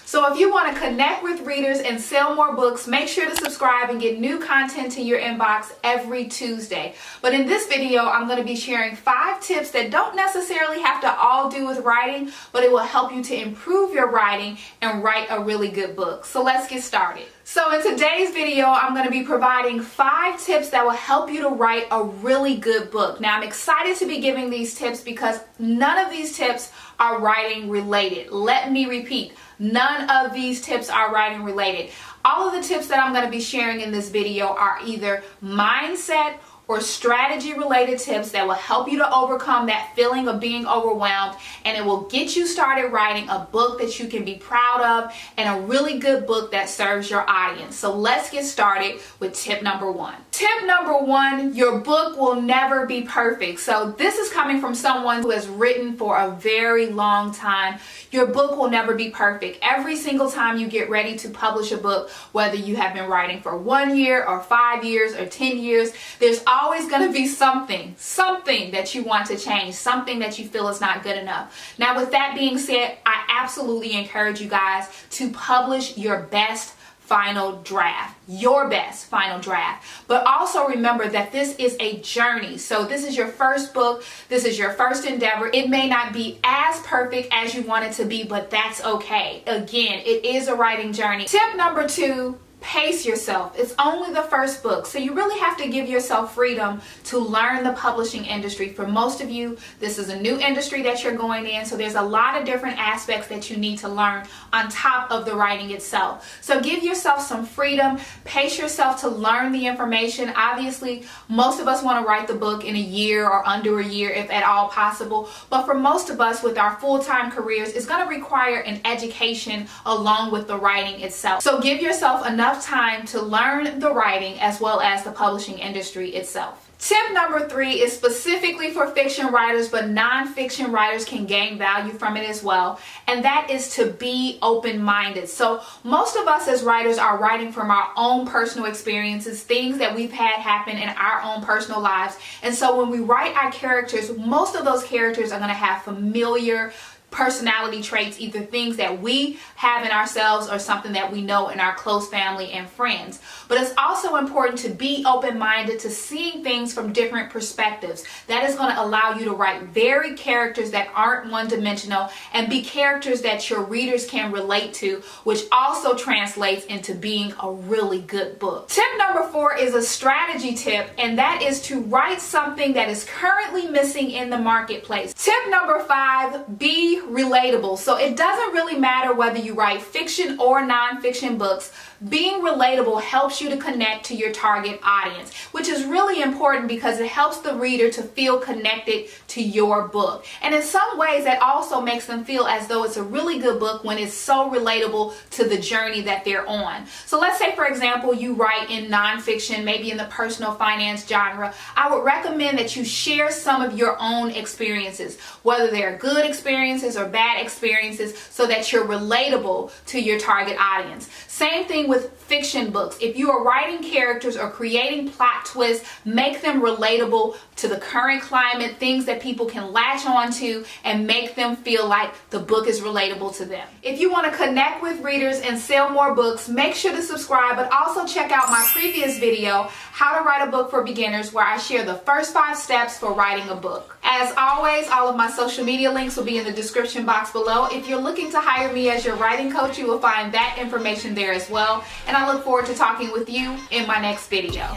So if you want to connect with readers and sell more books, make sure to subscribe and get new content to your inbox every Tuesday. But in this video, I'm going to be sharing 5 tips that don't necessarily have to all do with writing, but it will help you to improve your writing and write a really good book. So let's get started. So in today's video, I'm going to be providing 5 tips that will help you to write a really good book. Now, I'm excited to be giving these tips because none of these tips are writing related. Let me repeat, none of these tips are writing related. All of the tips that I'm going to be sharing in this video are either mindset or strategy related tips that will help you to overcome that feeling of being overwhelmed, and it will get you started writing a book that you can be proud of and a really good book that serves your audience. So let's get started with tip number 1. Tip number 1, your book will never be perfect. So this is coming from someone who has written for a very long time. Your book will never be perfect. Every single time you get ready to publish a book, whether you have been writing for 1 year or 5 years or 10 years, there's always going to be something that you want to change, something that you feel is not good enough. Now, with that being said, I absolutely encourage you guys to publish your best final draft, your best final draft. But also remember that this is a journey. So this is your first book. This is your first endeavor. It may not be as perfect as you want it to be, but that's okay. Again, it is a writing journey. Tip number 2, pace yourself. It's only the first book, so you really have to give yourself freedom to learn the publishing industry. For most of you, this is a new industry that you're going in, so there's a lot of different aspects that you need to learn on top of the writing itself. So give yourself some freedom, pace yourself to learn the information. Obviously, most of us want to write the book in a year or under a year if at all possible, but for most of us with our full-time careers, it's going to require an education along with the writing itself. So give yourself enough time to learn the writing as well as the publishing industry itself. Tip number 3 is specifically for fiction writers, but non-fiction writers can gain value from it as well, and that is to be open-minded. So most of us as writers are writing from our own personal experiences, things that we've had happen in our own personal lives, and so when we write our characters, most of those characters are going to have familiar personality traits, either things that we have in ourselves or something that we know in our close family and friends. But it's also important to be open-minded to seeing things from different perspectives. That is going to allow you to write varied characters that aren't one-dimensional and be characters that your readers can relate to, which also translates into being a really good book. Tip number 4 is a strategy tip, and that is to write something that is currently missing in the marketplace. Tip number 5, be relatable. So it doesn't really matter whether you write fiction or non-fiction books. Being relatable helps you to connect to your target audience, which is really important because it helps the reader to feel connected to your book. And in some ways, that also makes them feel as though it's a really good book when it's so relatable to the journey that they're on. So let's say, for example, you write in nonfiction, maybe in the personal finance genre. I would recommend that you share some of your own experiences, whether they're good experiences or bad experiences, so that you're relatable to your target audience. Same thing with fiction books. If you are writing characters or creating plot twists, make them relatable to the current climate, things that people can latch on to and make them feel like the book is relatable to them. If you want to connect with readers and sell more books, make sure to subscribe, but also check out my previous video, How to Write a Book for Beginners, where I share the first 5 steps for writing a book. As always, all of my social media links will be in the description box below. If you're looking to hire me as your writing coach, you will find that information there as well. And I look forward to talking with you in my next video.